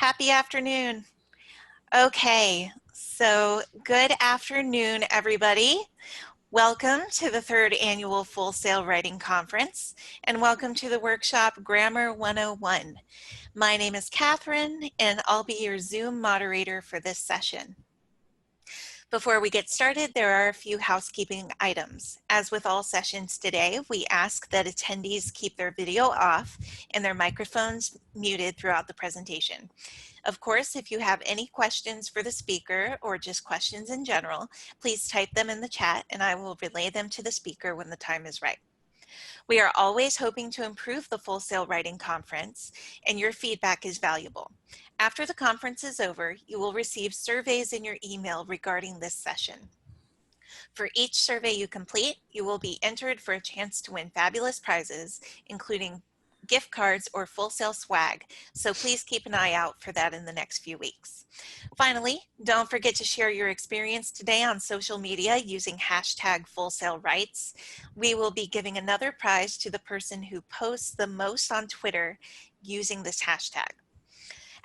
Happy afternoon. Okay, so good afternoon, everybody. Welcome to the third annual Full Sail Writing Conference, and welcome to the workshop Grammar 101. My name is Catherine, and I'll be your Zoom moderator for this session. Before we get started, there are a few housekeeping items. As with all sessions today, we ask that attendees keep their video off and their microphones muted throughout the presentation. Of course, if you have any questions for the speaker or just questions in general, please type them in the chat and I will relay them to the speaker when the time is right. We are always hoping to improve the Full Sail Writing Conference, and your feedback is valuable. After the conference is over, you will receive surveys in your email regarding this session. For each survey you complete, you will be entered for a chance to win fabulous prizes, including gift cards or Full Sail swag, so please keep an eye out for that in the next few weeks. Finally, don't forget to share your experience today on social media using hashtag FullSailWrites. We will be giving another prize to the person who posts the most on Twitter using this hashtag.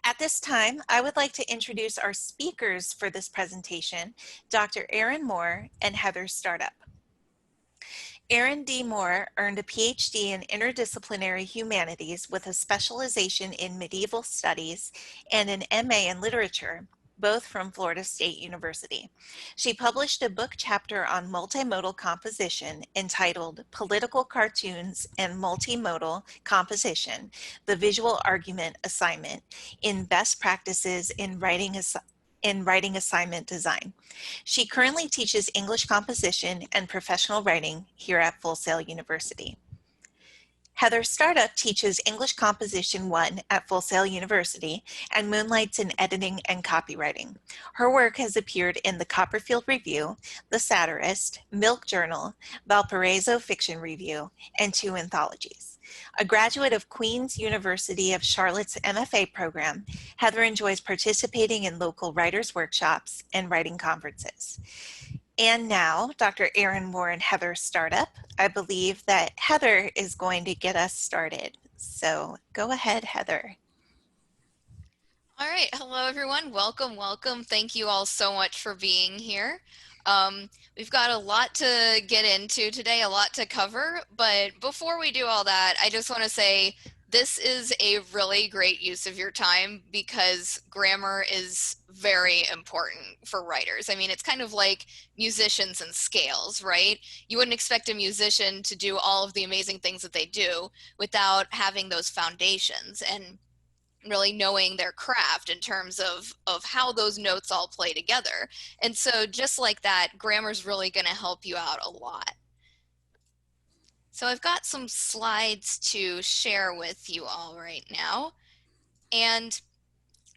At this time, I would like to introduce our speakers for this presentation, Dr. Erin Moore and Heather Startup. Erin D. Moore earned a PhD in interdisciplinary humanities with a specialization in medieval studies and an MA in literature, both from Florida State University. She published a book chapter on multimodal composition entitled Political Cartoons and Multimodal Composition, the Visual Argument Assignment in Best Practices in Writing Assignment Design. She currently teaches English composition and professional writing here at Full Sail University. Heather Startup teaches English Composition 1 at Full Sail University and moonlights in editing and copywriting. Her work has appeared in the Copperfield Review, The Satirist, Milk Journal, Valparaiso Fiction Review, and 2 anthologies. A graduate of Queen's University of Charlotte's MFA program, Heather enjoys participating in local writers' workshops and writing conferences. And now, Dr. Erin Moore and Heather Startup. I believe that Heather is going to get us started. So go ahead, Heather. All right. Hello, everyone. Welcome, welcome. Thank you all so much for being here. We've got a lot to get into today, a lot to cover. But before we do all that, I just want to say this is a really great use of your time because grammar is very important for writers. I mean, it's kind of like musicians and scales, right? You wouldn't expect a musician to do all of the amazing things that they do without having those foundations and really knowing their craft in terms of how those notes all play together. And so just like that, grammar is really going to help you out a lot. So I've got some slides to share with you all right now. And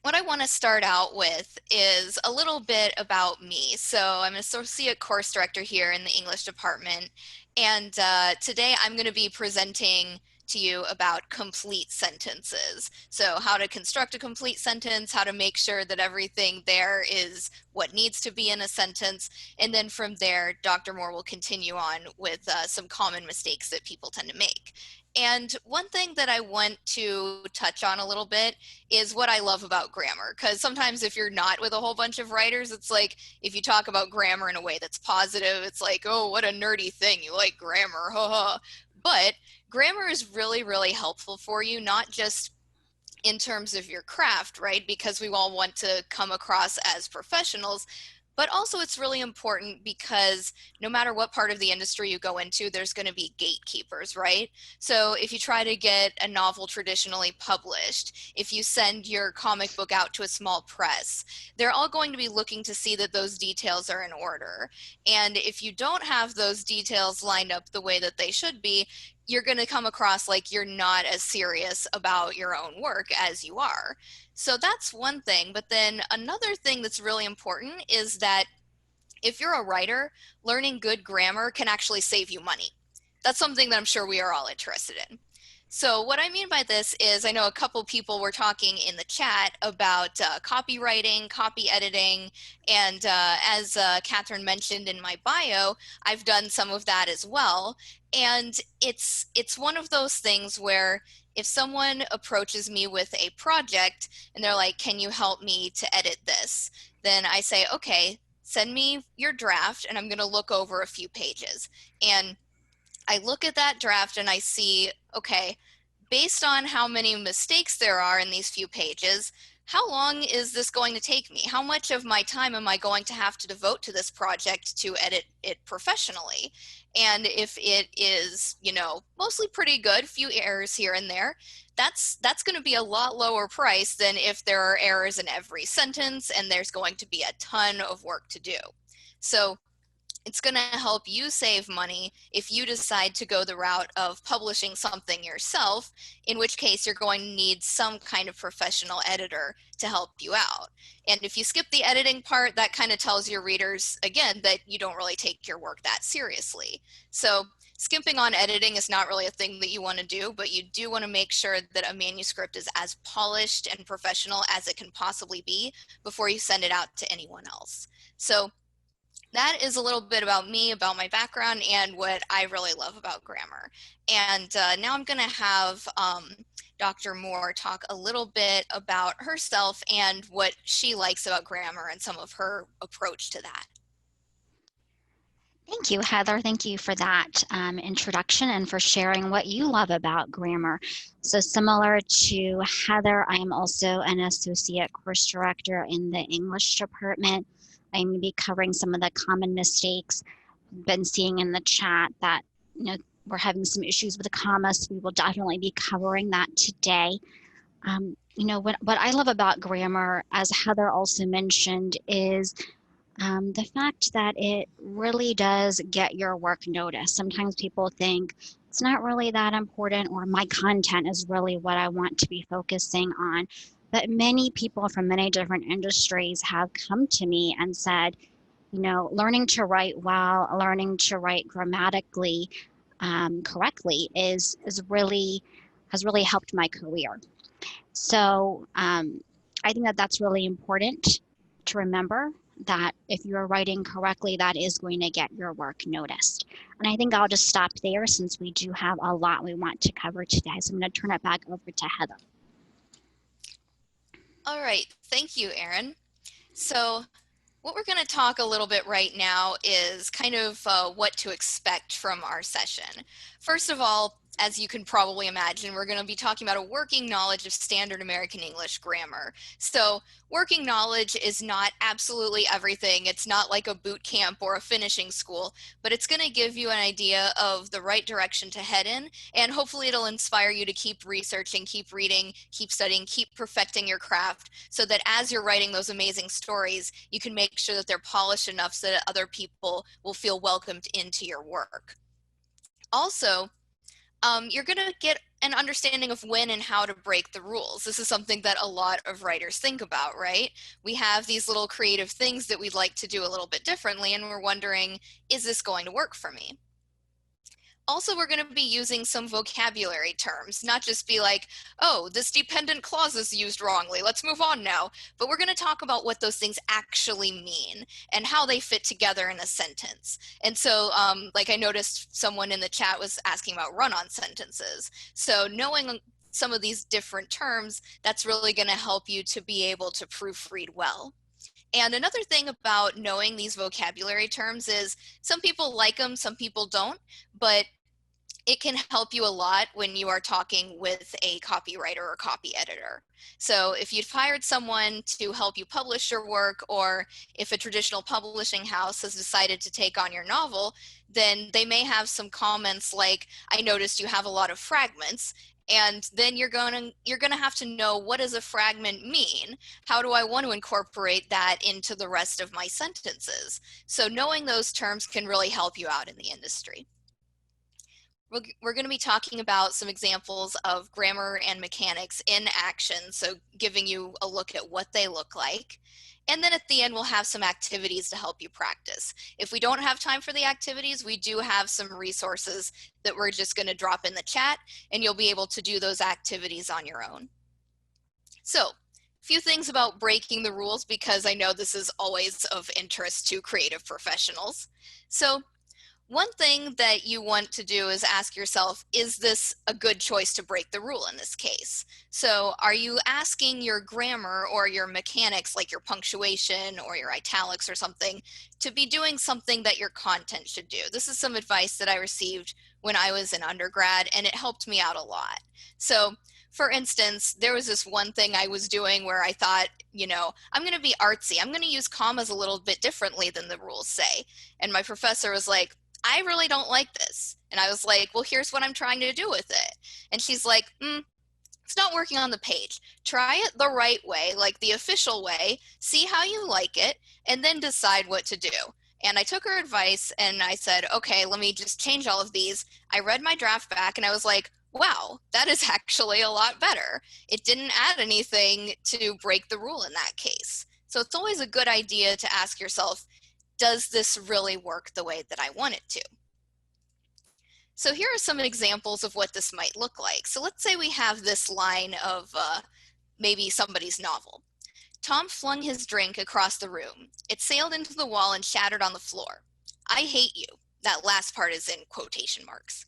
what I want to start out with is a little bit about me. So I'm an associate course director here in the English department. And today I'm going to be presenting to you about complete sentences. So how to construct a complete sentence, how to make sure that everything there is what needs to be in a sentence. And then from there, Dr. Moore will continue on with some common mistakes that people tend to make. And one thing that I want to touch on a little bit is what I love about grammar. Because sometimes if you're not with a whole bunch of writers, it's like if you talk about grammar in a way that's positive, it's like, oh, what a nerdy thing. You like grammar, haha. But grammar is really, really helpful for you, not just in terms of your craft, right? Because we all want to come across as professionals, but also it's really important because no matter what part of the industry you go into, there's going to be gatekeepers, right? So if you try to get a novel traditionally published, if you send your comic book out to a small press, they're all going to be looking to see that those details are in order. And if you don't have those details lined up the way that they should be, you're going to come across like you're not as serious about your own work as you are. So that's one thing. But then another thing that's really important is that if you're a writer, learning good grammar can actually save you money. That's something that I'm sure we are all interested in. So what I mean by this is I know a couple people were talking in the chat about copywriting, copy editing, and as Catherine mentioned in my bio, I've done some of that as well. And it's one of those things where if someone approaches me with a project and they're like, can you help me to edit this? Then I say, okay, send me your draft and I'm going to look over a few pages. And I look at that draft and I see, okay, based on how many mistakes there are in these few pages, how long is this going to take me? How much of my time am I going to have to devote to this project to edit it professionally? And if it is, mostly pretty good, few errors here and there, that's going to be a lot lower price than if there are errors in every sentence and there's going to be a ton of work to do. So it's going to help you save money if you decide to go the route of publishing something yourself, in which case you're going to need some kind of professional editor to help you out. And if you skip the editing part, that kind of tells your readers, again, that you don't really take your work that seriously. So skimping on editing is not really a thing that you want to do, but you do want to make sure that a manuscript is as polished and professional as it can possibly be before you send it out to anyone else. So that is a little bit about me, about my background, and what I really love about grammar. And now I'm going to have Dr. Moore talk a little bit about herself and what she likes about grammar and some of her approach to that. Thank you, Heather. Thank you for that introduction and for sharing what you love about grammar. So similar to Heather, I am also an associate course director in the English department. I'm going to be covering some of the common mistakes I've been seeing in the chat that, we're having some issues with the commas. So we will definitely be covering that today. What I love about grammar, as Heather also mentioned, is the fact that it really does get your work noticed. Sometimes people think it's not really that important, or my content is really what I want to be focusing on. But many people from many different industries have come to me and said, learning to write well, learning to write grammatically correctly has really helped my career. So I think that that's really important to remember, that if you're writing correctly, that is going to get your work noticed. And I think I'll just stop there since we do have a lot we want to cover today. So I'm going to turn it back over to Heather. All right, thank you, Erin. So what we're going to talk a little bit right now is kind of what to expect from our session. First of all, as you can probably imagine, we're going to be talking about a working knowledge of standard American English grammar. So working knowledge is not absolutely everything. It's not like a boot camp or a finishing school, but it's going to give you an idea of the right direction to head in, and hopefully it'll inspire you to keep researching, keep reading, keep studying, keep perfecting your craft, so that as you're writing those amazing stories, you can make sure that they're polished enough so that other people will feel welcomed into your work. Also, you're going to get an understanding of when and how to break the rules. This is something that a lot of writers think about, right? We have these little creative things that we'd like to do a little bit differently, and we're wondering, is this going to work for me? Also, we're going to be using some vocabulary terms, not just be like, oh, this dependent clause is used wrongly, let's move on now. But we're going to talk about what those things actually mean and how they fit together in a sentence. And so, like I noticed someone in the chat was asking about run-on sentences. So knowing some of these different terms, that's really going to help you to be able to proofread well. And another thing about knowing these vocabulary terms is some people like them, some people don't, but it can help you a lot when you are talking with a copywriter or copy editor. So if you've hired someone to help you publish your work, or if a traditional publishing house has decided to take on your novel, then they may have some comments like, I noticed you have a lot of fragments. And then you're going to have to know, what does a fragment mean? How do I want to incorporate that into the rest of my sentences? So knowing those terms can really help you out in the industry. We're going to be talking about some examples of grammar and mechanics in action, so giving you a look at what they look like. And then at the end, we'll have some activities to help you practice. If we don't have time for the activities, we do have some resources that we're just going to drop in the chat, and you'll be able to do those activities on your own. So, a few things about breaking the rules, because I know this is always of interest to creative professionals. So, one thing that you want to do is ask yourself, is this a good choice to break the rule in this case? So are you asking your grammar or your mechanics, like your punctuation or your italics or something, to be doing something that your content should do? This is some advice that I received when I was in undergrad, and it helped me out a lot. So for instance, there was this one thing I was doing where I thought, I'm going to be artsy. I'm going to use commas a little bit differently than the rules say. And my professor was like, I really don't like this. And I was like, well, here's what I'm trying to do with it. And she's like, it's not working on the page. Try it the right way, like the official way, see how you like it, and then decide what to do. And I took her advice and I said, okay, let me just change all of these. I read my draft back and I was like, wow, that is actually a lot better. It didn't add anything to break the rule in that case. So it's always a good idea to ask yourself, does this really work the way that I want it to? So here are some examples of what this might look like. So let's say we have this line of maybe somebody's novel. Tom flung his drink across the room. It sailed into the wall and shattered on the floor. I hate you. That last part is in quotation marks.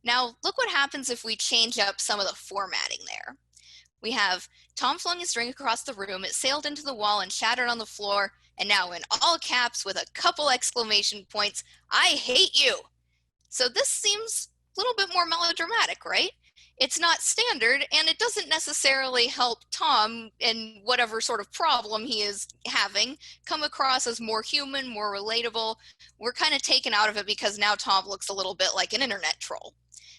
Now, look what happens if we change up some of the formatting there. We have Tom flung his drink across the room. It sailed into the wall and shattered on the floor. And now in all caps with a couple exclamation points, I hate you. So this seems a little bit more melodramatic, right? It's not standard, and it doesn't necessarily help Tom in whatever sort of problem he is having come across as more human, more relatable. We're kind of taken out of it because now Tom looks a little bit like an internet troll.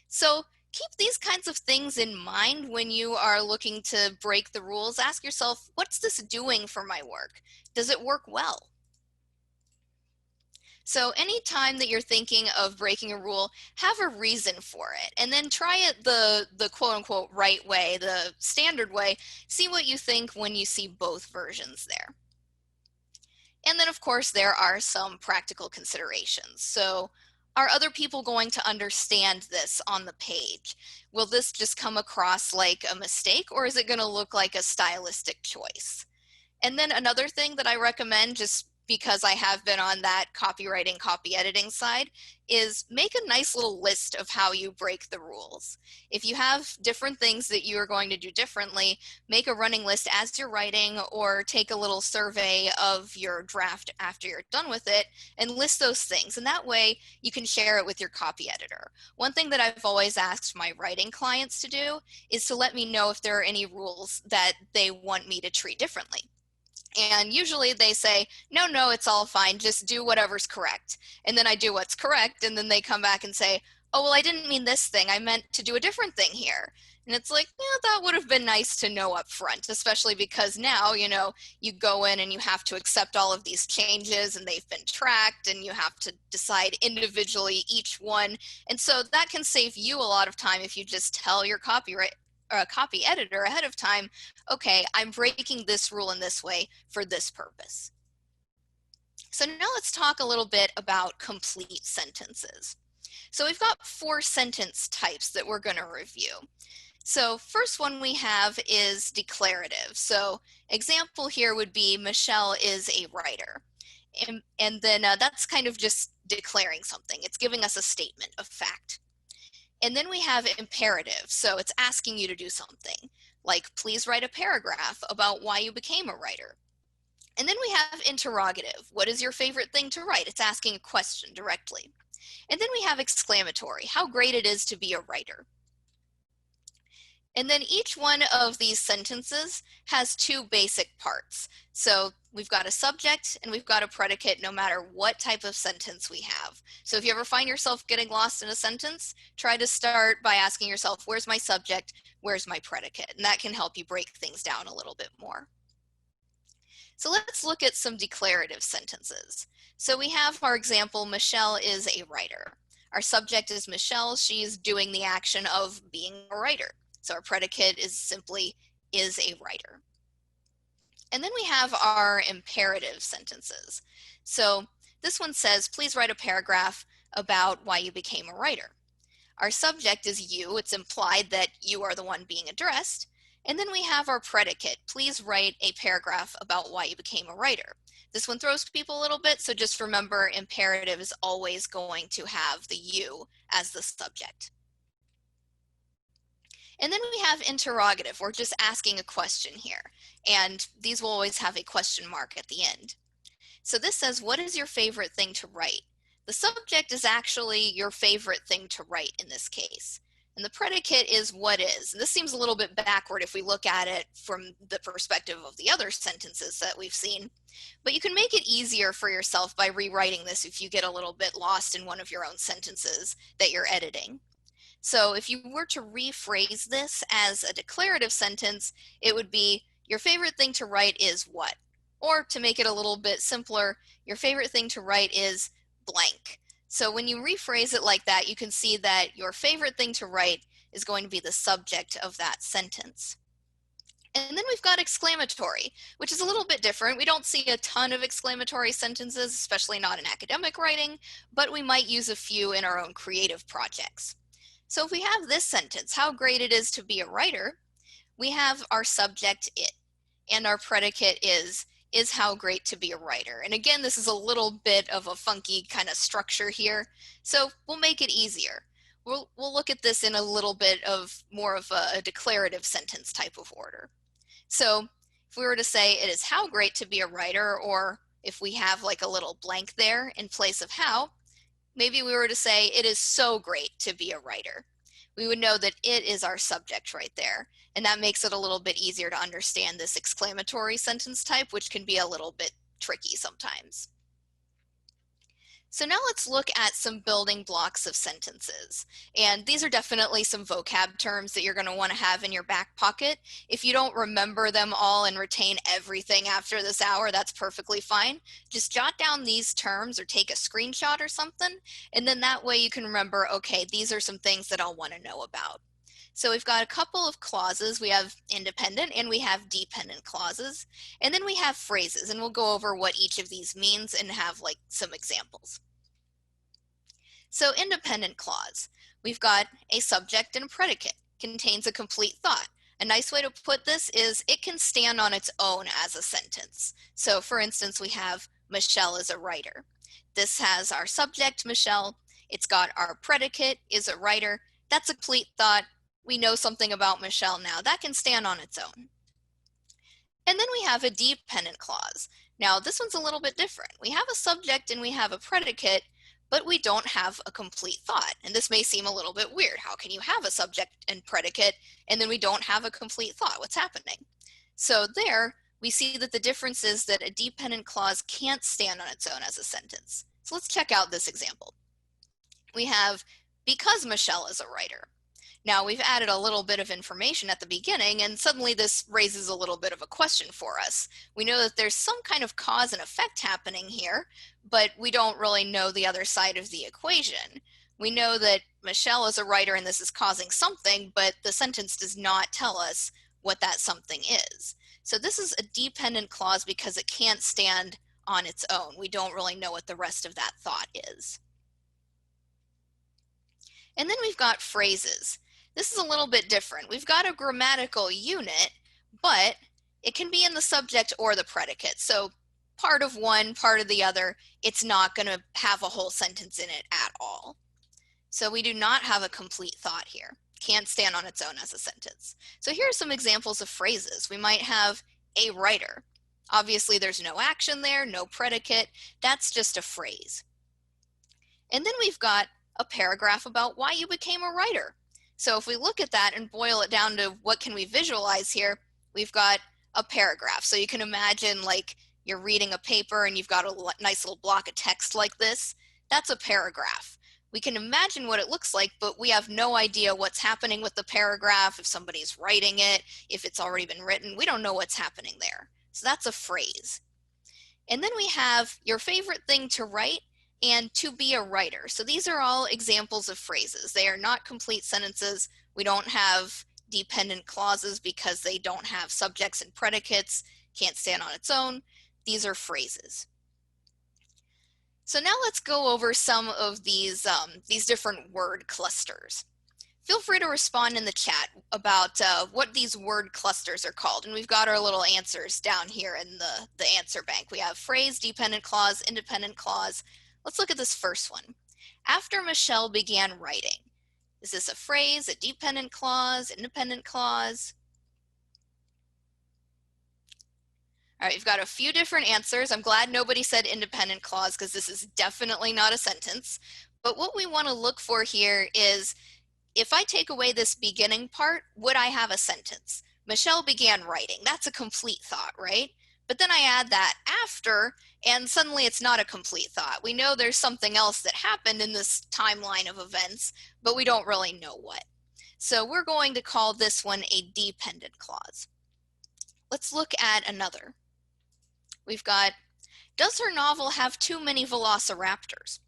So keep these kinds of things in mind when you are looking to break the rules. Ask yourself, what's this doing for my work? Does it work well? So anytime that you're thinking of breaking a rule, have a reason for it, and then try it the quote-unquote right way, the standard way. See what you think when you see both versions there. And then, of course, there are some practical considerations. So are other people going to understand this on the page? Will this just come across like a mistake, or is it going to look like a stylistic choice? And then another thing that I recommend, just because I have been on that copywriting, copy editing side, is make a nice little list of how you break the rules. If you have different things that you are going to do differently, make a running list as you're writing, or take a little survey of your draft after you're done with it and list those things. And that way you can share it with your copy editor. One thing that I've always asked my writing clients to do is to let me know if there are any rules that they want me to treat differently. And usually they say, no, it's all fine. Just do whatever's correct. And then I do what's correct. And then they come back and say, oh, well, I didn't mean this thing. I meant to do a different thing here. And it's like, yeah, that would have been nice to know up front, especially because now, you go in and you have to accept all of these changes and they've been tracked and you have to decide individually each one. And so that can save you a lot of time if you just tell your copy editor ahead of time, okay, I'm breaking this rule in this way for this purpose. So now let's talk a little bit about complete sentences. So we've got 4 sentence types that we're going to review. So first one we have is declarative. So example here would be Michelle is a writer. And then that's kind of just declaring something. It's giving us a statement of fact. And then we have imperative, so it's asking you to do something, like please write a paragraph about why you became a writer. And then we have interrogative, what is your favorite thing to write? It's asking a question directly. And then we have exclamatory, how great it is to be a writer. And then each one of these sentences has 2 basic parts. So we've got a subject and we've got a predicate no matter what type of sentence we have. So if you ever find yourself getting lost in a sentence, try to start by asking yourself, where's my subject, where's my predicate? And that can help you break things down a little bit more. So let's look at some declarative sentences. So we have our example, Michelle is a writer. Our subject is Michelle, she's doing the action of being a writer. So our predicate is simply is a writer. And then we have our imperative sentences. So this one says, please write a paragraph about why you became a writer. Our subject is you. It's implied that you are the one being addressed. And then we have our predicate. Please write a paragraph about why you became a writer. This one throws people a little bit, so just remember imperative is always going to have the you as the subject. And then we have interrogative. We're just asking a question here. And these will always have a question mark at the end. So this says, what is your favorite thing to write? The subject is actually your favorite thing to write in this case. And the predicate is what is. And this seems a little bit backward if we look at it from the perspective of the other sentences that we've seen. But you can make it easier for yourself by rewriting this if you get a little bit lost in one of your own sentences that you're editing. So if you were to rephrase this as a declarative sentence, it would be, your favorite thing to write is what? Or to make it a little bit simpler, your favorite thing to write is blank. So when you rephrase it like that, you can see that your favorite thing to write is going to be the subject of that sentence. And then we've got exclamatory, which is a little bit different. We don't see a ton of exclamatory sentences, especially not in academic writing, but we might use a few in our own creative projects. So if we have this sentence, how great it is to be a writer, we have our subject it, and our predicate is how great to be a writer. And again, this is a little bit of a funky kind of structure here, so we'll make it easier. We'll look at this in a little bit of more of a declarative sentence type of order. So if we were to say it is how great to be a writer, or if we have like a little blank there in place of how, maybe we were to say it is so great to be a writer. We would know that it is our subject right there. And that makes it a little bit easier to understand this exclamatory sentence type, which can be a little bit tricky sometimes. So now let's look at some building blocks of sentences. And these are definitely some vocab terms that you're going to want to have in your back pocket. If you don't remember them all and retain everything after this hour, that's perfectly fine. Just jot down these terms or take a screenshot or something, and then that way you can remember, okay, these are some things that I'll want to know about. So we've got a couple of clauses. We have independent and we have dependent clauses. And then we have phrases, and we'll go over what each of these means and have like some examples. So independent clause, we've got a subject and a predicate, contains a complete thought. A nice way to put this is it can stand on its own as a sentence. So for instance, we have Michelle is a writer. This has our subject, Michelle. It's got our predicate, is a writer. That's a complete thought. We know something about Michelle now. That can stand on its own. And then we have a dependent clause. Now this one's a little bit different. We have a subject and we have a predicate, but we don't have a complete thought. And this may seem a little bit weird. How can you have a subject and predicate and then we don't have a complete thought? What's happening? So there we see that the difference is that a dependent clause can't stand on its own as a sentence. So let's check out this example. We have, because Michelle is a writer. Now we've added a little bit of information at the beginning, and suddenly this raises a little bit of a question for us. We know that there's some kind of cause and effect happening here, but we don't really know the other side of the equation. We know that Michelle is a writer and this is causing something, but the sentence does not tell us what that something is. So this is a dependent clause because it can't stand on its own. We don't really know what the rest of that thought is. And then we've got phrases. This is a little bit different. We've got a grammatical unit, but it can be in the subject or the predicate. So part of one, part of the other, it's not going to have a whole sentence in it at all. So we do not have a complete thought here. Can't stand on its own as a sentence. So here are some examples of phrases. We might have a writer. Obviously there's no action there, no predicate. That's just a phrase. And then we've got a paragraph about why you became a writer. So if we look at that and boil it down to what can we visualize here, we've got a paragraph. So you can imagine like you're reading a paper and you've got a nice little block of text like this. That's a paragraph. We can imagine what it looks like, but we have no idea what's happening with the paragraph, if somebody's writing it, if it's already been written. We don't know what's happening there. So that's a phrase. And then we have your favorite thing to write and to be a writer. So these are all examples of phrases. They are not complete sentences. We don't have dependent clauses because they don't have subjects and predicates, can't stand on its own. These are phrases. So now let's go over some of these different word clusters. feel free to respond in the chat about what these word clusters are called. And we've got our little answers down here in the answer bank. We have phrase, dependent clause, independent clause. Let's look at this first one. After Michelle began writing. Is this a phrase, a dependent clause, independent clause? All right, you've got a few different answers. I'm glad nobody said independent clause because this is definitely not a sentence. But what we want to look for here is, if I take away this beginning part, would I have a sentence? Michelle began writing. That's a complete thought, right? But then I add that after, and suddenly it's not a complete thought. We know there's something else that happened in this timeline of events, but we don't really know what. So we're going to call this one a dependent clause. Let's look at another. We've got, does her novel have too many velociraptors?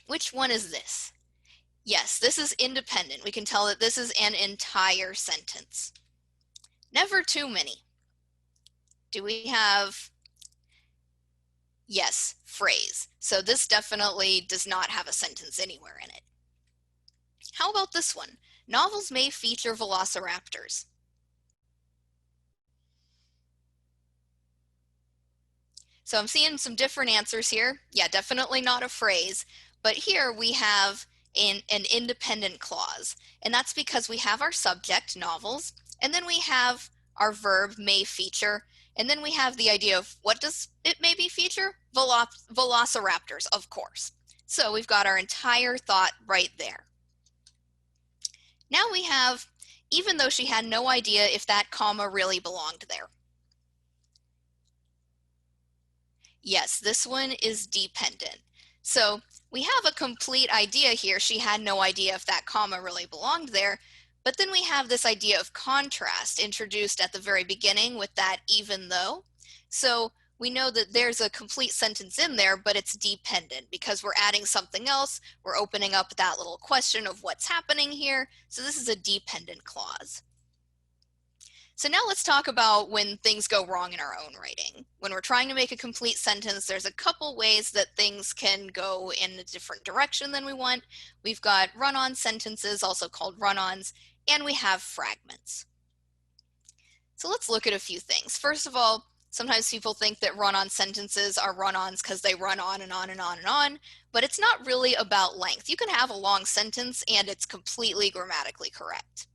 Which one is this? Yes, this is independent. We can tell that this is an entire sentence. Never too many. Do we have? Yes, phrase. So this definitely does not have a sentence anywhere in it. How about this one? Novels may feature velociraptors. So I'm seeing some different answers here. Yeah, definitely not a phrase. But here we have an independent clause. And that's because we have our subject, novels, and then we have our verb, may feature, and then we have the idea of what does it maybe feature? Velociraptors, of course. So we've got our entire thought right there. Now we have, even though she had no idea if that comma really belonged there. Yes, this one is dependent. So we have a complete idea here. She had no idea if that comma really belonged there. But then we have this idea of contrast introduced at the very beginning with that even though. So we know that there's a complete sentence in there, but it's dependent because we're adding something else. We're opening up that little question of what's happening here. So this is a dependent clause. So now let's talk about when things go wrong in our own writing. When we're trying to make a complete sentence, there's a couple ways that things can go in a different direction than we want. We've got run-on sentences, also called run-ons, and we have fragments. So let's look at a few things. First of all, sometimes people think that run-on sentences are run-ons because they run on and on and on and on, but it's not really about length. You can have a long sentence and it's completely grammatically correct.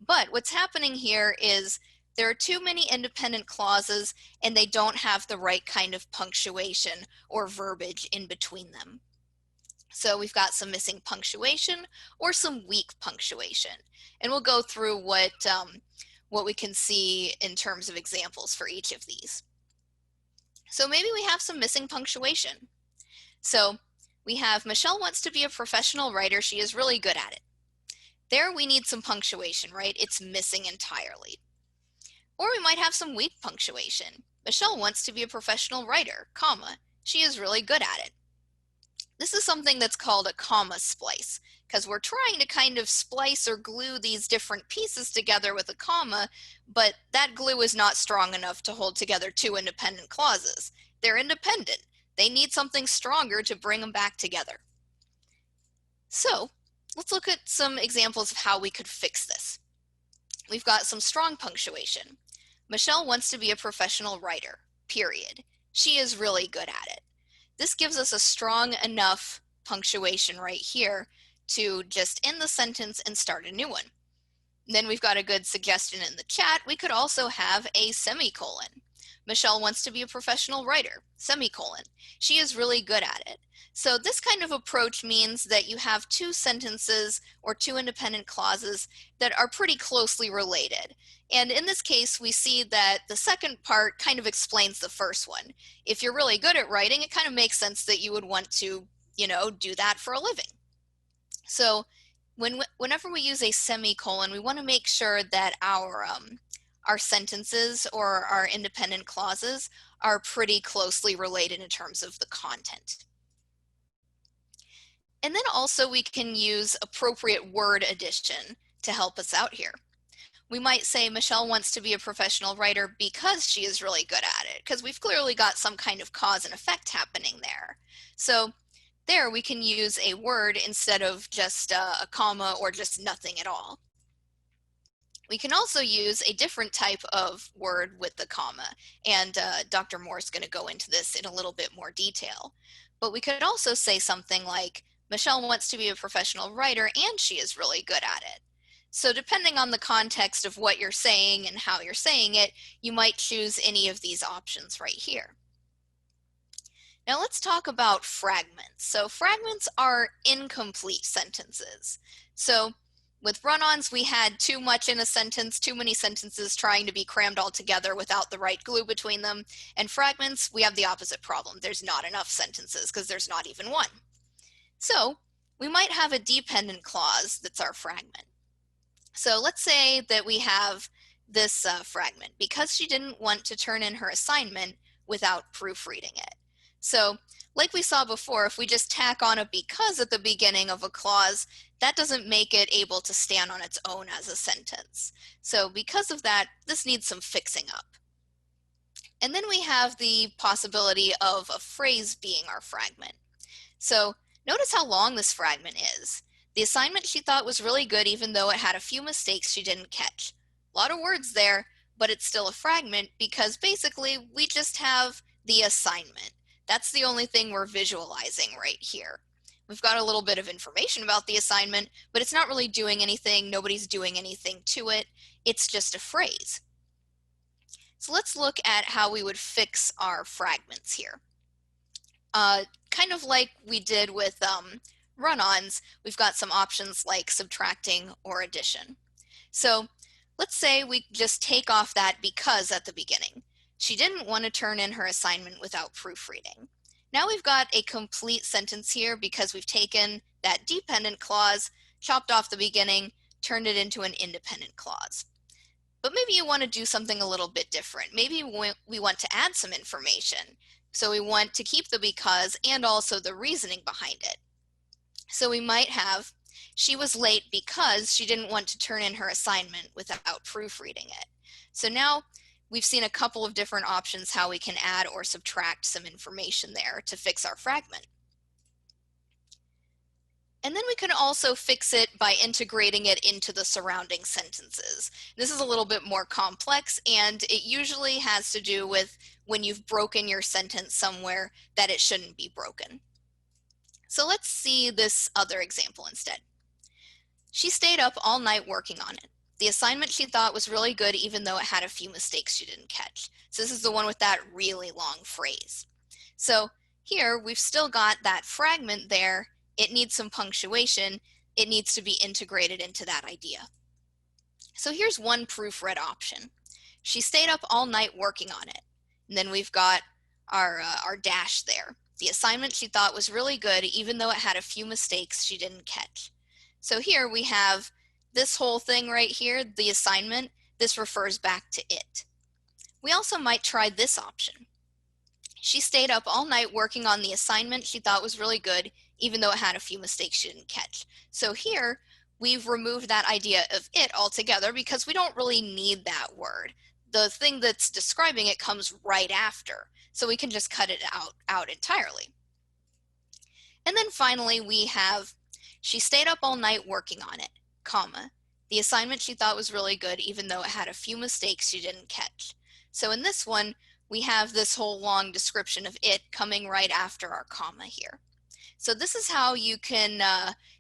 But what's happening here is there are too many independent clauses and they don't have the right kind of punctuation or verbiage in between them. So we've got some missing punctuation or some weak punctuation. And we'll go through what we can see in terms of examples for each of these. So maybe we have some missing punctuation. So we have Michelle wants to be a professional writer. She is really good at it. There we need some punctuation, right? It's missing entirely. Or we might have some weak punctuation. Michelle wants to be a professional writer, comma. She is really good at it. This is something that's called a comma splice because we're trying to kind of splice or glue these different pieces together with a comma, but that glue is not strong enough to hold together two independent clauses. They're independent. They need something stronger to bring them back together. So let's look at some examples of how we could fix this. We've got some strong punctuation. Michelle wants to be a professional writer, period. She is really good at it. This gives us a strong enough punctuation right here to just end the sentence and start a new one. And then we've got a good suggestion in the chat. We could also have a semicolon. Michelle wants to be a professional writer, semicolon. She is really good at it. So this kind of approach means that you have two sentences or two independent clauses that are pretty closely related. And in this case, we see that the second part kind of explains the first one. If you're really good at writing, it kind of makes sense that you would want to, do that for a living. So whenever we use a semicolon, we want to make sure that our sentences or our independent clauses are pretty closely related in terms of the content. And then also we can use appropriate word addition to help us out here. We might say Michelle wants to be a professional writer because she is really good at it, because we've clearly got some kind of cause and effect happening there. So there we can use a word instead of just a comma or just nothing at all. We can also use a different type of word with the comma, and Dr. Moore is going to go into this in a little bit more detail. But we could also say something like, Michelle wants to be a professional writer and she is really good at it. So depending on the context of what you're saying and how you're saying it, you might choose any of these options right here. Now let's talk about fragments. So fragments are incomplete sentences. So with run-ons, we had too much in a sentence, too many sentences trying to be crammed all together without the right glue between them. And fragments, we have the opposite problem. There's not enough sentences because there's not even one. So we might have a dependent clause that's our fragment. So let's say that we have this fragment, because she didn't want to turn in her assignment without proofreading it. So like we saw before, if we just tack on a because at the beginning of a clause, that doesn't make it able to stand on its own as a sentence. So because of that, this needs some fixing up. And then we have the possibility of a phrase being our fragment. So notice how long this fragment is. The assignment she thought was really good even though it had a few mistakes she didn't catch. A lot of words there, but it's still a fragment because basically we just have the assignment. That's the only thing we're visualizing right here. We've got a little bit of information about the assignment, but it's not really doing anything. Nobody's doing anything to it. It's just a phrase. So let's look at how we would fix our fragments here. Kind of like we did with run-ons, we've got some options like subtracting or addition. So let's say we just take off that because at the beginning. She didn't want to turn in her assignment without proofreading. Now we've got a complete sentence here because we've taken that dependent clause, chopped off the beginning, turned it into an independent clause. But maybe you want to do something a little bit different. Maybe we want to add some information. So we want to keep the because and also the reasoning behind it. So we might have, she was late because she didn't want to turn in her assignment without proofreading it. So now we've seen a couple of different options how we can add or subtract some information there to fix our fragment. And then we can also fix it by integrating it into the surrounding sentences. This is a little bit more complex, and it usually has to do with when you've broken your sentence somewhere that it shouldn't be broken. So let's see this other example instead. She stayed up all night working on it. The assignment she thought was really good even though it had a few mistakes she didn't catch. So this is the one with that really long phrase. So here we've still got that fragment there. It needs some punctuation. It needs to be integrated into that idea. So here's one proofread option. She stayed up all night working on it. And then we've got our dash there. The assignment she thought was really good even though it had a few mistakes she didn't catch. So here we have this whole thing right here, the assignment. This refers back to it. We also might try this option. She stayed up all night working on the assignment she thought was really good even though it had a few mistakes she didn't catch. So here we've removed that idea of it altogether because we don't really need that word. The thing that's describing it comes right after, so we can just cut it out entirely. And then finally we have, she stayed up all night working on it, comma. The assignment she thought was really good even though it had a few mistakes she didn't catch. So in this one, we have this whole long description of it coming right after our comma here. So this is how you can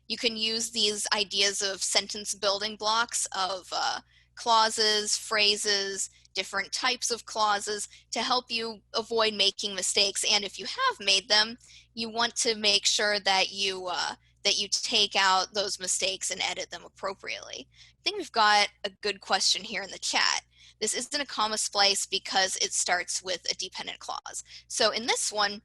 use these ideas of sentence building blocks of clauses, phrases, different types of clauses to help you avoid making mistakes. And if you have made them, you want to make sure that you take out those mistakes and edit them appropriately. I think we've got a good question here in the chat. This isn't a comma splice because it starts with a dependent clause. So in this one,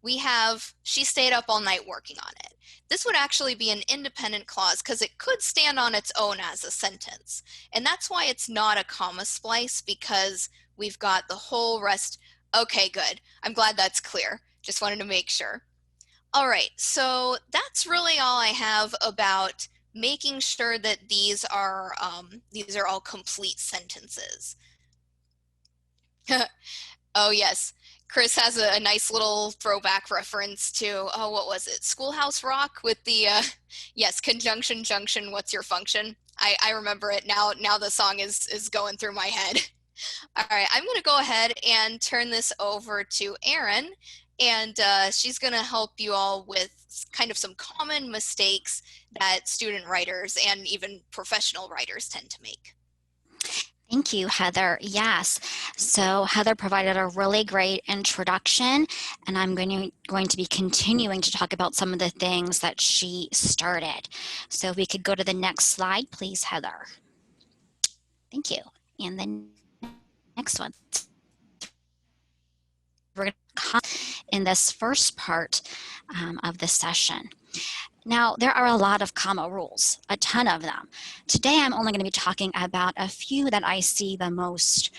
we have, she stayed up all night working on it. This would actually be an independent clause because it could stand on its own as a sentence. And that's why it's not a comma splice, because we've got the whole rest. Okay, good. I'm glad that's clear. Just wanted to make sure. All right, so that's really all I have about making sure that these are all complete sentences. Oh yes, Chris has a nice little throwback reference to, oh, what was it? Schoolhouse Rock with the, yes, conjunction, junction, what's your function? I remember it now. Now the song is going through my head. All right, I'm going to go ahead and turn this over to Erin, and she's going to help you all with kind of some common mistakes that student writers and even professional writers tend to make. Thank you, Heather. Yes. So Heather provided a really great introduction, and I'm going to be continuing to talk about some of the things that she started. So if we could go to the next slide, please, Heather. Thank you. And the next one. We're going to in this first part of the session. Now, there are a lot of comma rules, a ton of them. Today, I'm only going to be talking about a few that I see the most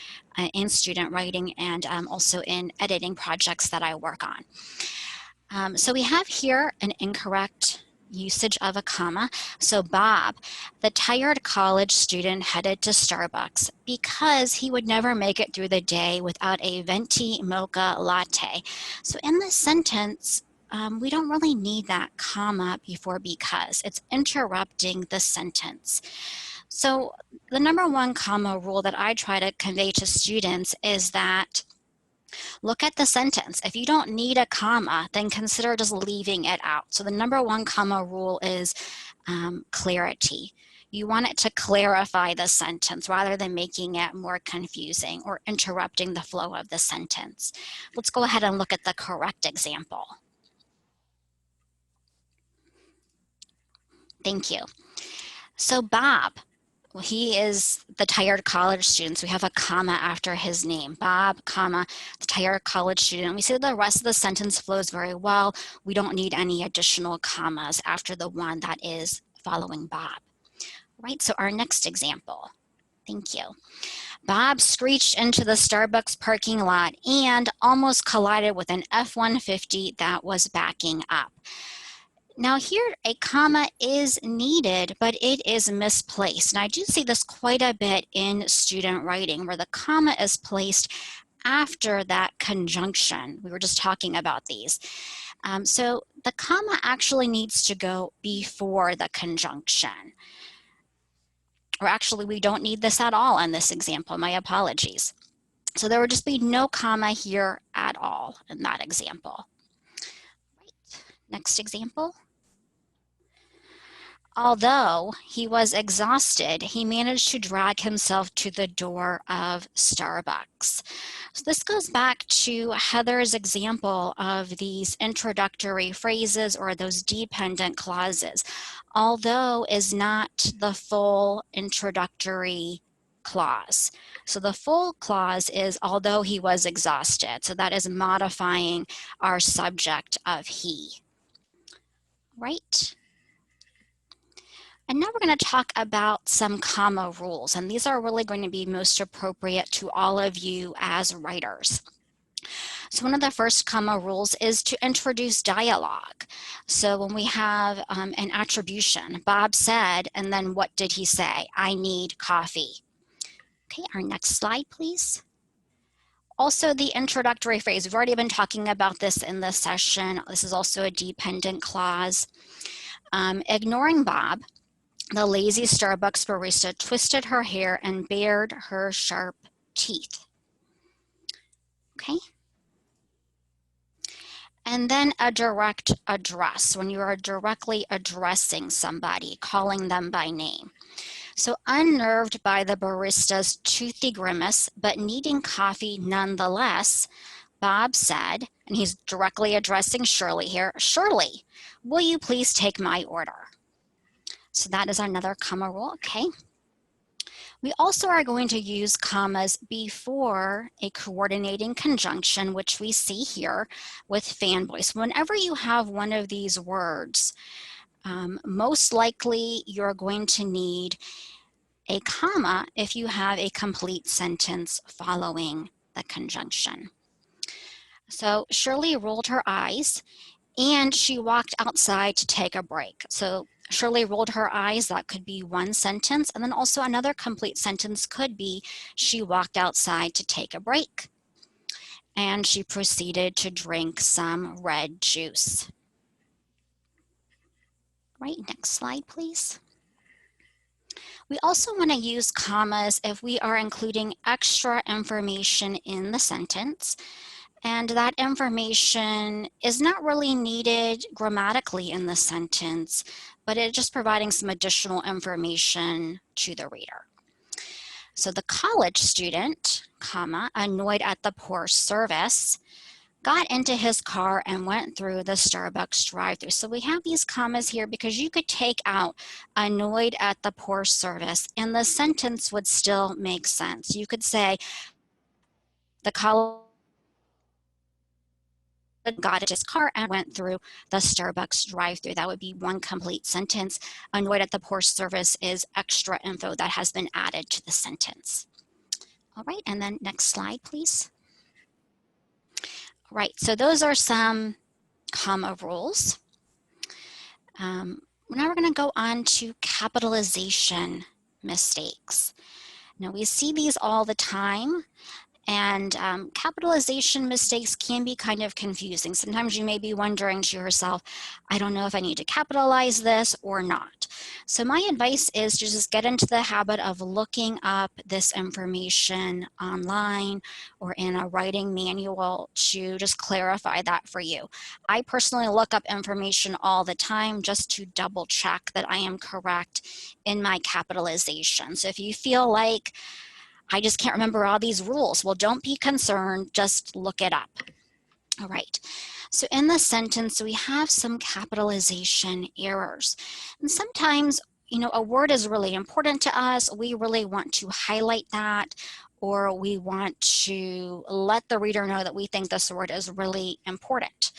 in student writing and also in editing projects that I work on. So we have here an incorrect usage of a comma. So Bob, the tired college student, headed to Starbucks because he would never make it through the day without a venti mocha latte. So in this sentence, we don't really need that comma before because. It's interrupting the sentence. So the number one comma rule that I try to convey to students is that look at the sentence. If you don't need a comma, then consider just leaving it out. So the number one comma rule is clarity. You want it to clarify the sentence rather than making it more confusing or interrupting the flow of the sentence. Let's go ahead and look at the correct example. Thank you. So Bob, well, he is the tired college student. So we have a comma after his name. Bob, comma, the tired college student. We see the rest of the sentence flows very well. We don't need any additional commas after the one that is following Bob. Right, so our next example. Thank you. Bob screeched into the Starbucks parking lot and almost collided with an F-150 that was backing up. Now here, a comma is needed, but it is misplaced. And I do see this quite a bit in student writing where the comma is placed after that conjunction. We were just talking about these. So the comma actually needs to go before the conjunction. Or actually, we don't need this at all in this example. My apologies. So there would just be no comma here at all in that example. Right. Next example. Although he was exhausted, he managed to drag himself to the door of Starbucks. So this goes back to Heather's example of these introductory phrases or those dependent clauses. Although is not the full introductory clause. So the full clause is although he was exhausted. So that is modifying our subject of he. Right? And now we're going to talk about some comma rules, and these are really going to be most appropriate to all of you as writers. So one of the first comma rules is to introduce dialogue. So when we have an attribution, Bob said, and then what did he say? I need coffee. Okay, our next slide, please. Also, the introductory phrase, we've already been talking about this in this session. This is also a dependent clause. Ignoring Bob, the lazy Starbucks barista twisted her hair and bared her sharp teeth. Okay. And then a direct address, when you are directly addressing somebody, calling them by name. So unnerved by the barista's toothy grimace, but needing coffee nonetheless, Bob said, and he's directly addressing Shirley here, Shirley, will you please take my order? So that is another comma rule, okay? We also are going to use commas before a coordinating conjunction, which we see here with fanboy. So whenever you have one of these words, most likely you're going to need a comma if you have a complete sentence following the conjunction. So Shirley rolled her eyes and she walked outside to take a break. So Shirley rolled her eyes, that could be one sentence. And then also another complete sentence could be, she walked outside to take a break. and she proceeded to drink some red juice. Right, next slide, please. We also want to use commas if we are including extra information in the sentence, and that information is not really needed grammatically in the sentence, but it's just providing some additional information to the reader. So the college student, comma, annoyed at the poor service, got into his car and went through the Starbucks drive-thru. So we have these commas here because you could take out annoyed at the poor service and the sentence would still make sense. You could say the college got into his car and went through the Starbucks drive-thru. That would be one complete sentence. Annoyed at the poor service is extra info that has been added to the sentence. All right, and then next slide, please. Right, so those are some comma rules. Now we're going to go on to capitalization mistakes. Now we see these all the time, and capitalization mistakes can be kind of confusing. Sometimes you may be wondering to yourself, I don't know if I need to capitalize this or not. So my advice is to just get into the habit of looking up this information online or in a writing manual to just clarify that for you. I personally look up information all the time just to double check that I am correct in my capitalization. So if you feel like I just can't remember all these rules, well, don't be concerned, just look it up. All right, so in the sentence, we have some capitalization errors. And sometimes, you know, a word is really important to us. We really want to highlight that, or we want to let the reader know that we think this word is really important.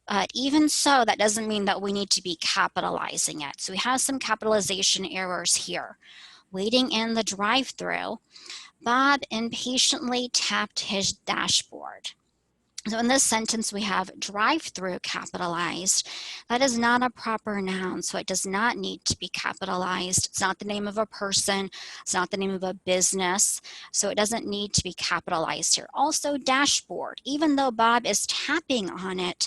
But even so, that doesn't mean that we need to be capitalizing it. So we have some capitalization errors here. Waiting in the drive-thru, Bob impatiently tapped his dashboard. So in this sentence, we have drive-through capitalized. That is not a proper noun, so it does not need to be capitalized. It's not the name of a person. It's not the name of a business, so it doesn't need to be capitalized here. Also, dashboard. Even though Bob is tapping on it,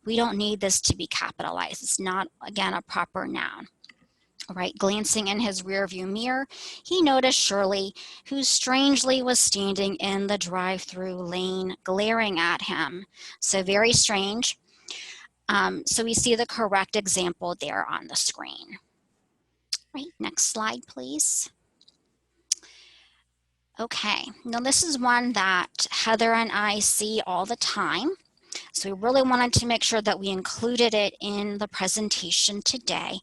we don't need this to be capitalized. It's not, again, a proper noun. Right, glancing in his rearview mirror, he noticed Shirley, who strangely was standing in the drive-through lane, glaring at him. So very strange. So we see the correct example there on the screen. Right, next slide, please. Okay, now this is one that Heather and I see all the time. So we really wanted to make sure that we included it in the presentation today.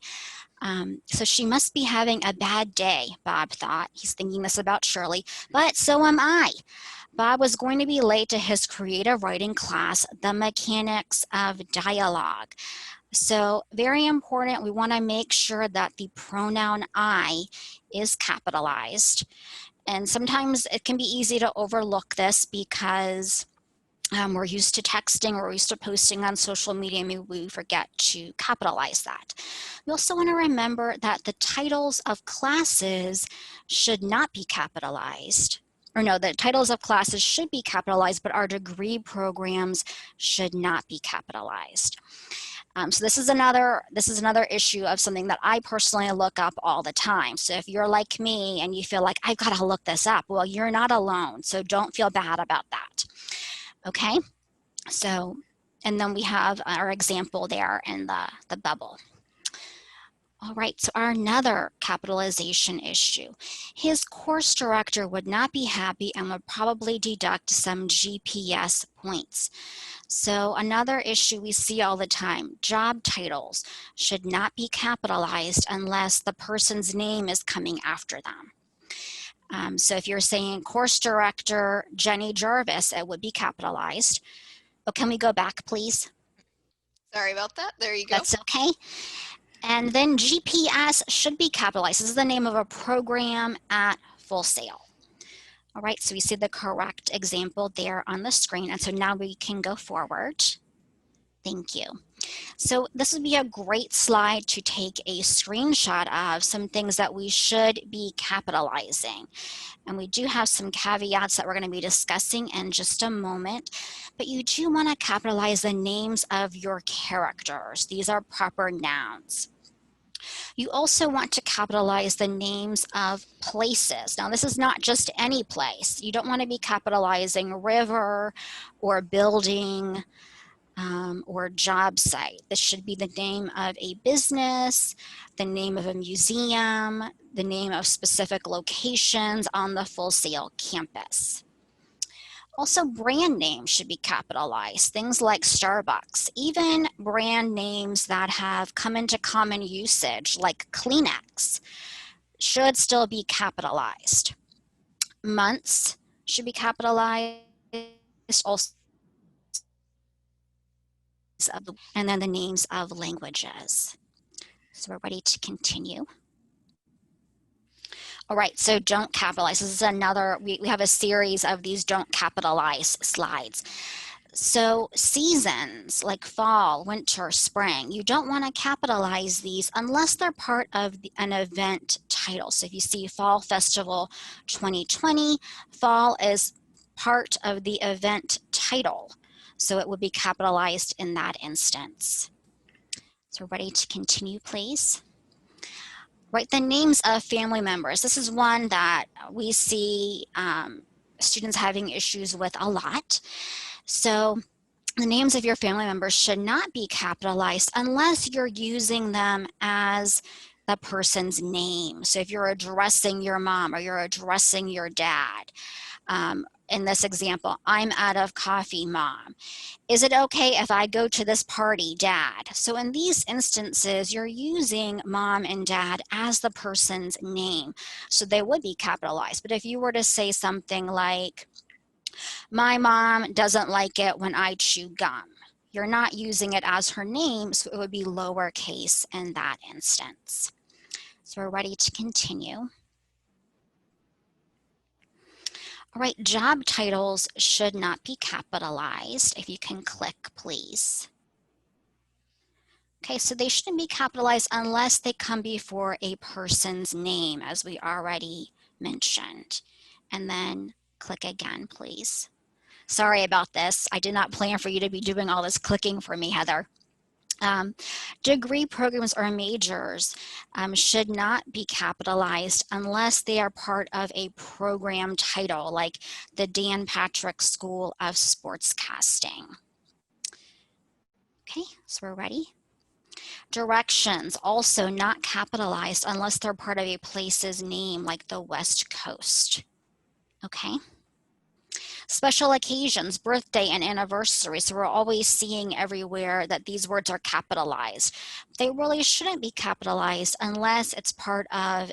So she must be having a bad day, Bob thought. He's thinking this about Shirley, but so am I. Bob was going to be late to his creative writing class, The Mechanics of Dialogue. So very important, we want to make sure that the pronoun I is capitalized. And sometimes it can be easy to overlook this because we're used to texting, or we're used to posting on social media, maybe we forget to capitalize that. We also want to remember that the titles of classes should not be capitalized. Or no, the titles of classes should be capitalized, but our degree programs should not be capitalized. So this is another issue of something that I personally look up all the time. So if you're like me and you feel like I've got to look this up, well, you're not alone. So don't feel bad about that. Okay, so, and then we have our example there in the bubble. All right, so another capitalization issue. His course director would not be happy and would probably deduct some GPS points. So another issue we see all the time, job titles should not be capitalized unless the person's name is coming after them. So if you're saying course director Jenny Jarvis, it would be capitalized. Oh, can we go back, please? Sorry about that. There you go. That's okay. And then GPS should be capitalized. This is the name of a program at Full Sail. All right, so we see the correct example there on the screen. And so now we can go forward. Thank you. So this would be a great slide to take a screenshot of some things that we should be capitalizing. And we do have some caveats that we're going to be discussing in just a moment, but you do want to capitalize the names of your characters. These are proper nouns. You also want to capitalize the names of places. Now, this is not just any place. You don't want to be capitalizing river or building or job site. This should be the name of a business, the name of a museum, the name of specific locations on the Full Sail campus. Also, brand names should be capitalized, things like Starbucks, even brand names that have come into common usage, like Kleenex, should still be capitalized. Months should be capitalized, also, and then the names of languages. So we're ready to continue. All right, so don't capitalize. This is another, we have a series of these don't capitalize slides. So seasons like fall, winter, spring, you don't want to capitalize these unless they're part of an event title. So if you see Fall Festival 2020, fall is part of the event title. So it would be capitalized in that instance. So we're ready to continue, please. Right, the names of family members. This is one that we see students having issues with a lot. So the names of your family members should not be capitalized unless you're using them as the person's name. So if you're addressing your mom or you're addressing your dad, in this example, I'm out of coffee, Mom. Is it okay if I go to this party, Dad? So in these instances, you're using Mom and Dad as the person's name. So they would be capitalized. But if you were to say something like, my mom doesn't like it when I chew gum, you're not using it as her name, so it would be lowercase in that instance. So we're ready to continue. All right, job titles should not be capitalized. If you can click, please. Okay, so they shouldn't be capitalized unless they come before a person's name, as we already mentioned. And then click again, please. Sorry about this. I did not plan for you to be doing all this clicking for me, Heather. Degree programs or majors should not be capitalized unless they are part of a program title, like the Dan Patrick School of Sportscasting. Okay, so we're ready. Directions also not capitalized unless they're part of a place's name, like the West Coast. Okay. Special occasions, birthday and anniversary. So we're always seeing everywhere that these words are capitalized. They really shouldn't be capitalized unless it's part of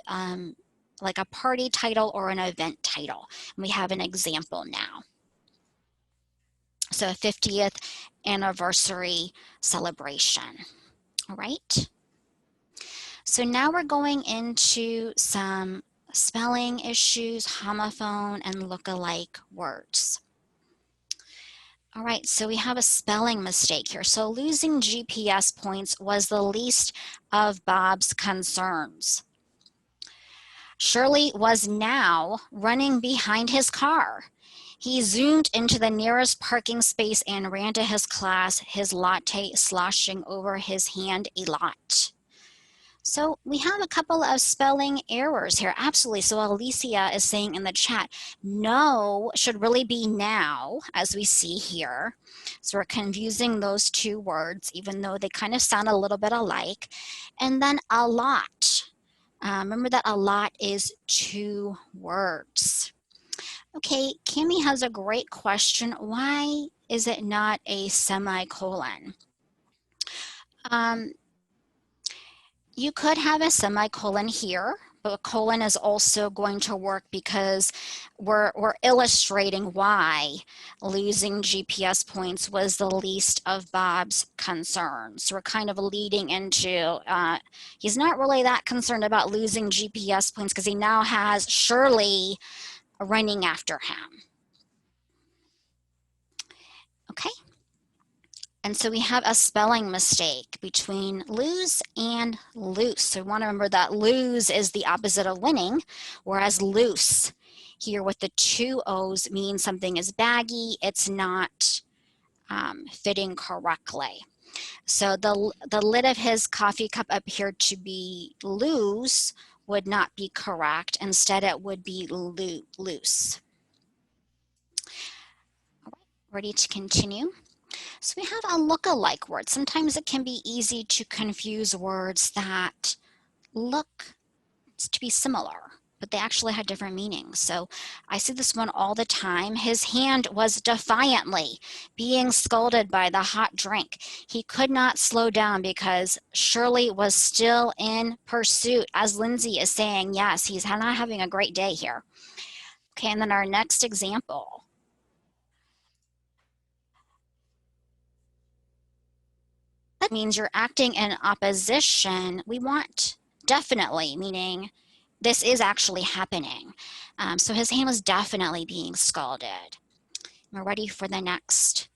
like a party title or an event title. And we have an example now. So a 50th anniversary celebration. All right. So now we're going into some spelling issues, homophone, and look-alike words. All right, so we have a spelling mistake here. So losing GPS points was the least of Bob's concerns. Shirley was now running behind his car. He zoomed into the nearest parking space and ran to his class, his latte sloshing over his hand a lot. So we have a couple of spelling errors here. Absolutely. So Alicia is saying in the chat, no should really be now, as we see here. So we're confusing those two words, even though they kind of sound a little bit alike. And then a lot. Remember that a lot is two words. Okay, Cami has a great question. Why is it not a semicolon? You could have a semicolon here, but a colon is also going to work because we're illustrating why losing GPS points was the least of Bob's concerns. So we're kind of leading into, he's not really that concerned about losing GPS points because he now has Shirley running after him. Okay. And so we have a spelling mistake between lose and loose. So we want to remember that lose is the opposite of winning, whereas loose here with the two O's means something is baggy, it's not fitting correctly. So the lid of his coffee cup appeared to be loose would not be correct. Instead, it would be loose. All right, ready to continue? So we have a look-alike word. Sometimes it can be easy to confuse words that look to be similar, but they actually had different meanings. So I see this one all the time. His hand was defiantly being scolded by the hot drink. He could not slow down because Shirley was still in pursuit. As Lindsay is saying, yes, he's not having a great day here. Okay, and then our next example. That means you're acting in opposition. We want definitely, meaning this is actually happening. So his hand was definitely being scalded. We're ready for the next.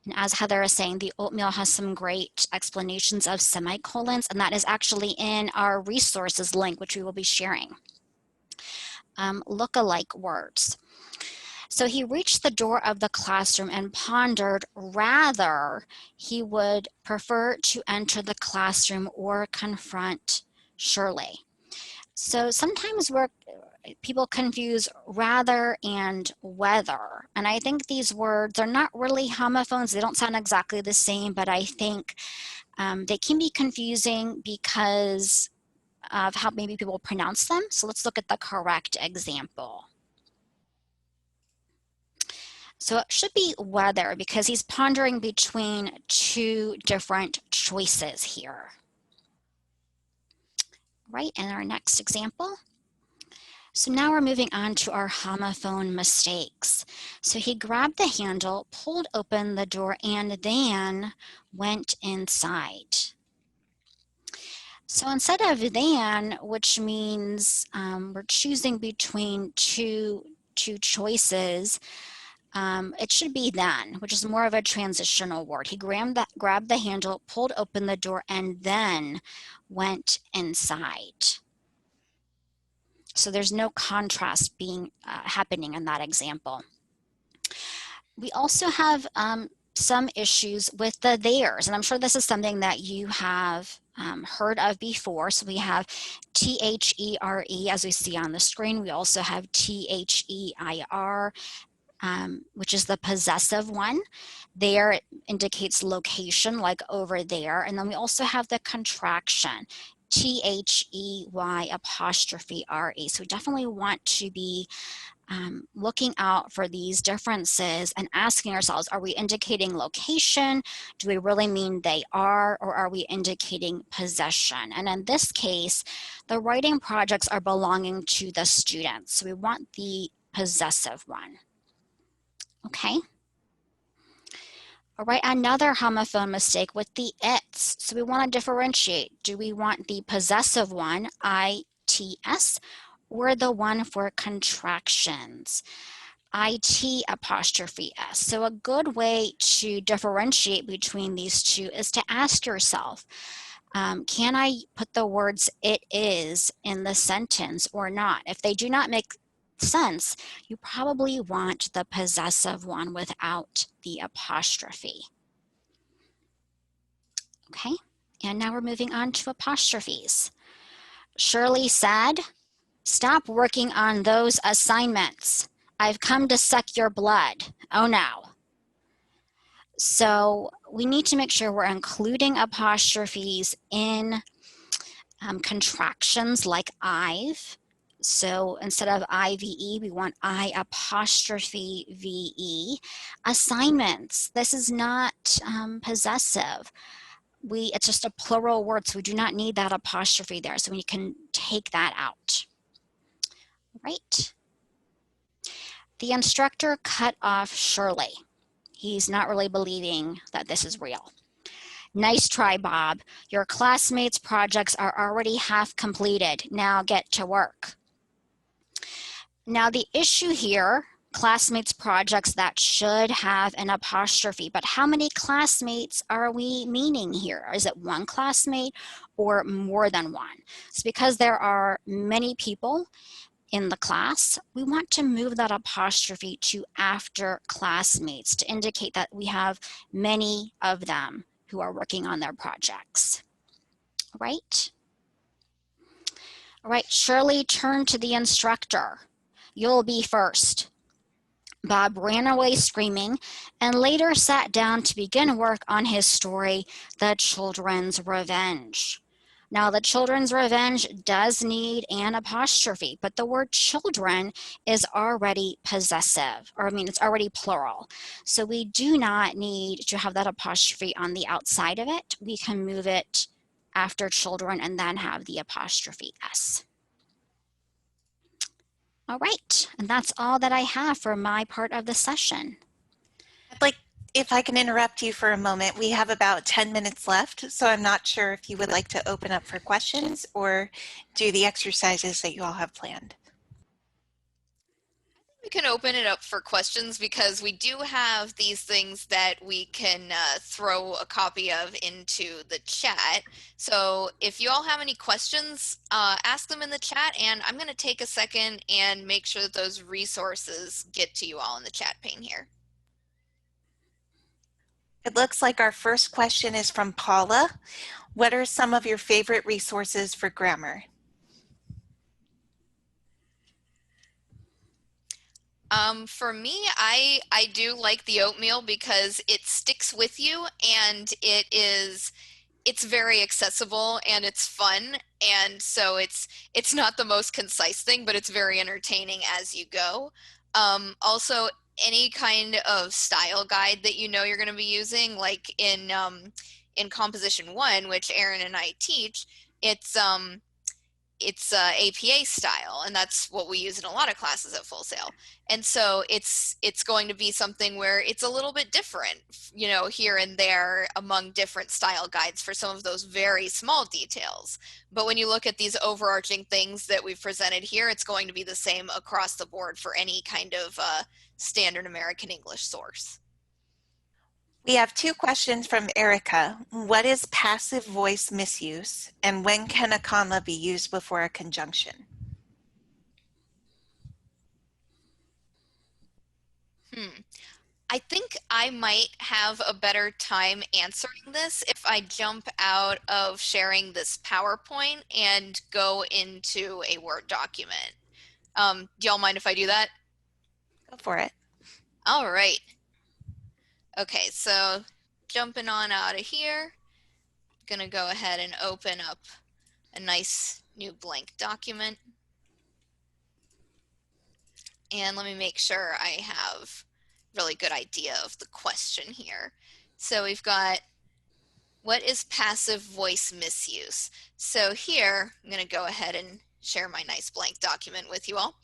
And as Heather is saying, the oatmeal has some great explanations of semicolons, and that is actually in our resources link, which we will be sharing. Look-alike words. So he reached the door of the classroom and pondered rather he would prefer to enter the classroom or confront Shirley. So sometimes people confuse rather and whether. And I think these words are not really homophones. They don't sound exactly the same, but I think they can be confusing because of how maybe people pronounce them. So let's look at the correct example. So it should be whether because he's pondering between two different choices here. Right, and our next example. So now we're moving on to our homophone mistakes. So he grabbed the handle, pulled open the door, and then went inside. So instead of than, which means we're choosing between two choices, it should be then, which is more of a transitional word. He grabbed the handle, pulled open the door, and then went inside. So there's no contrast being happening in that example. We also have some issues with the theirs, and I'm sure this is something that you have heard of before. So we have T-H-E-R-E as we see on the screen. We also have T-H-E-I-R, which is the possessive one. There indicates location, like over there. And then we also have the contraction, T-H-E-Y apostrophe R-E. So we definitely want to be looking out for these differences and asking ourselves, are we indicating location? Do we really mean they are, or are we indicating possession? And in this case, the writing projects are belonging to the students. So we want the possessive one. Okay. All right, another homophone mistake with the its. So we want to differentiate. Do we want the possessive one, I-T-S, or the one for contractions, I-T apostrophe S? So a good way to differentiate between these two is to ask yourself, can I put the words it is in the sentence or not? If they do not make sense, you probably want the possessive one without the apostrophe. Okay, and now we're moving on to apostrophes. Shirley said, "Stop working on those assignments. I've come to suck your blood. Oh no." So we need to make sure we're including apostrophes in contractions like I've. So instead of IVE, we want I apostrophe VE. Assignments, this is not possessive. It's just a plural word, so we do not need that apostrophe there. So we can take that out. Right. The instructor cut off Shirley. He's not really believing that this is real. "Nice try, Bob. Your classmates' projects are already half completed. Now get to work." Now the issue here classmates projects that should have an apostrophe. But how many classmates are we meaning here? Is it one classmate or more than one? It's because there are many people in the class. We want to move that apostrophe to after classmates to indicate that we have many of them who are working on their projects. Right? All right, Shirley, turn to the instructor. You'll be first. Bob ran away screaming and later sat down to begin work on his story, The Children's Revenge. Now, The Children's Revenge does need an apostrophe, but the word children is already possessive, or it's already plural. So we do not need to have that apostrophe on the outside of it. We can move it after children and then have the apostrophe S. All right, and that's all that I have for my part of the session. I'd like, if I can interrupt you for a moment, we have about 10 minutes left, so I'm not sure if you would like to open up for questions or do the exercises that you all have planned. We can open it up for questions because we do have these things that we can throw a copy of into the chat. So if you all have any questions, ask them in the chat, and I'm going to take a second and make sure that those resources get to you all in the chat pane here. It looks like our first question is from Paula. What are some of your favorite resources for grammar? For me, I do like the oatmeal because it sticks with you, and it's very accessible and it's fun, and so it's not the most concise thing, but it's very entertaining as you go. Also, any kind of style guide that you know you're going to be using, like in Composition 1, which Erin and I teach, it's APA style, and that's what we use in a lot of classes at Full Sail. And so it's going to be something where it's a little bit different, you know, here and there among different style guides for some of those very small details. But when you look at these overarching things that we've presented here, it's going to be the same across the board for any kind of standard American English source. We have two questions from Erica. What is passive voice misuse, and when can a comma be used before a conjunction? I think I might have a better time answering this if I jump out of sharing this PowerPoint and go into a Word document. Do y'all mind if I do that? Go for it. All right. Okay, so jumping on out of here, I'm gonna go ahead and open up a nice new blank document. And let me make sure I have a really good idea of the question here. So we've got, what is passive voice misuse? So here, I'm gonna go ahead and share my nice blank document with you all.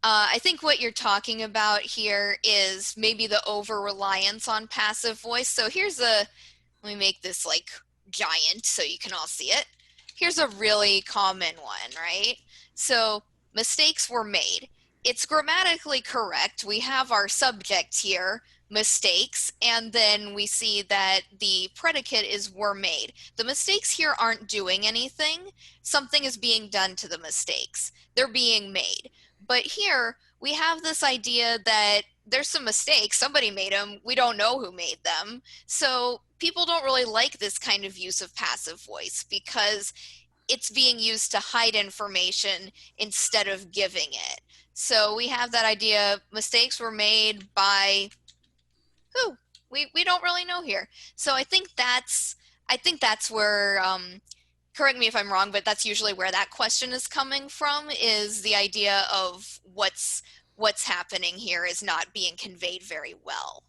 I think what you're talking about here is maybe the over-reliance on passive voice. So here's let me make this like giant so you can all see it. Here's a really common one, right? So mistakes were made. It's grammatically correct. We have our subject here, mistakes, and then we see that the predicate is were made. The mistakes here aren't doing anything. Something is being done to the mistakes. They're being made. But here we have this idea that there's some mistakes, somebody made them, we don't know who made them. So people don't really like this kind of use of passive voice because it's being used to hide information instead of giving it. So we have that idea, mistakes were made by who? We don't really know here. So I think that's where, correct me if I'm wrong, but that's usually where that question is coming from, is the idea of what's happening here is not being conveyed very well.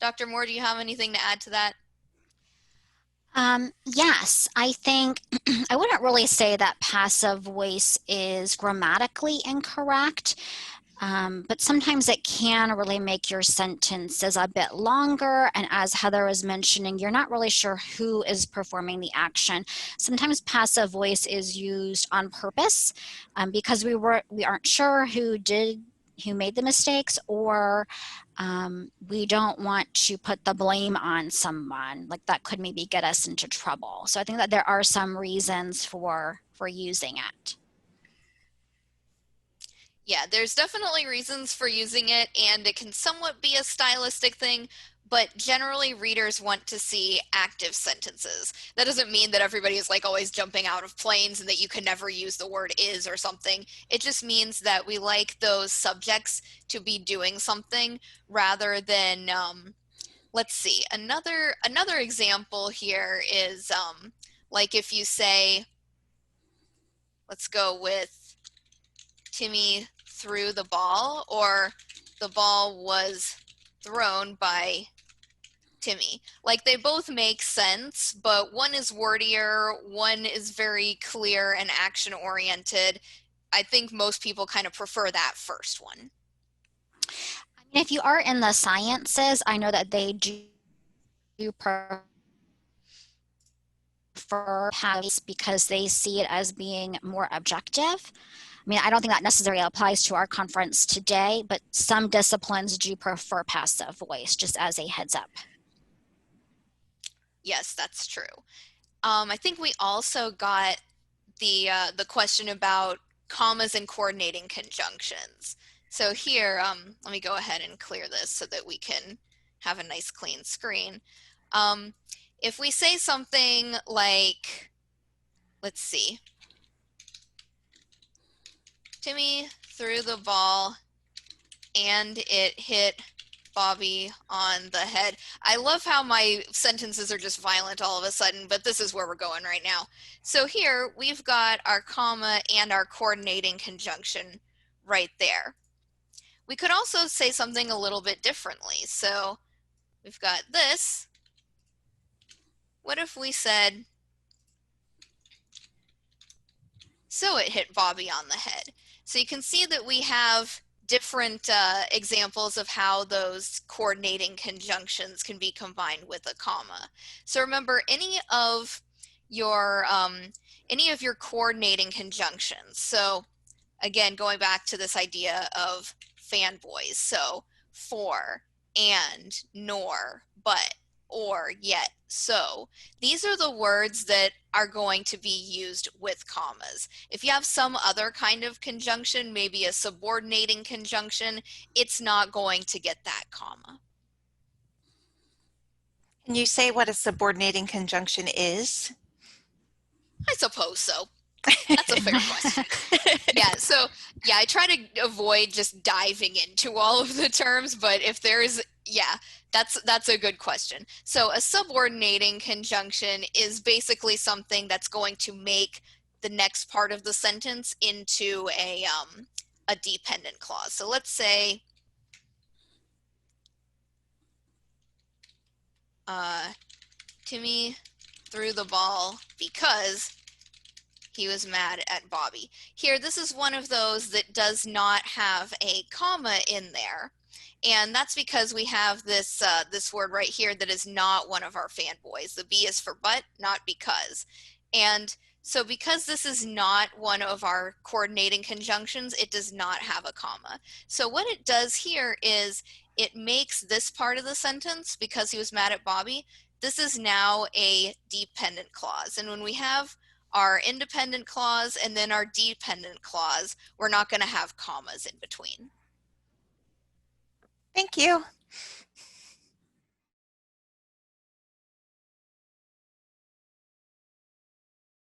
Dr. Moore, do you have anything to add to that? Yes, I think I wouldn't really say that passive voice is grammatically incorrect, but sometimes it can really make your sentences a bit longer. And as Heather was mentioning, you're not really sure who is performing the action. Sometimes passive voice is used on purpose because we aren't sure who did who made the mistakes, or we don't want to put the blame on someone. Like that could maybe get us into trouble. So I think that there are some reasons for using it. Yeah, there's definitely reasons for using it, and it can somewhat be a stylistic thing, but generally readers want to see active sentences. That doesn't mean that everybody is like always jumping out of planes and that you can never use the word is or something. It just means that we like those subjects to be doing something rather than, let's see, another example here is like if you say, let's go with Timmy threw the ball, or the ball was thrown by Timmy. Like they both make sense, but one is wordier, one is very clear and action oriented. I think most people kind of prefer that first one. I mean, if you are in the sciences, I know that they do prefer because they see it as being more objective. I mean, I don't think that necessarily applies to our conference today, but some disciplines do prefer passive voice, just as a heads up. Yes, that's true. I think we also got the question about commas and coordinating conjunctions. So here, let me go ahead and clear this so that we can have a nice clean screen. If we say something like, let's see, Timmy threw the ball and it hit Bobby on the head. I love how my sentences are just violent all of a sudden, but this is where we're going right now. So here we've got our comma and our coordinating conjunction right there. We could also say something a little bit differently. So we've got this. What if we said, so it hit Bobby on the head? So you can see that we have different examples of how those coordinating conjunctions can be combined with a comma. So remember, any of your coordinating conjunctions. So again, going back to this idea of fanboys. So for, and, nor, but, or, yet, so. These are the words that are going to be used with commas. If you have some other kind of conjunction, maybe a subordinating conjunction, it's not going to get that comma. Can you say what a subordinating conjunction is? I suppose so. That's a fair question. Yeah, I try to avoid just diving into all of the terms, but if there's, that's a good question. So a subordinating conjunction is basically something that's going to make the next part of the sentence into a dependent clause. So let's say, Timmy threw the ball because he was mad at Bobby. Here, this is one of those that does not have a comma in there. And that's because we have this this word right here that is not one of our fanboys. The B is for but, not because. And so because this is not one of our coordinating conjunctions, it does not have a comma. So what it does here is it makes this part of the sentence, because he was mad at Bobby, this is now a dependent clause. And when we have our independent clause and then our dependent clause, we're not going to have commas in between. Thank you.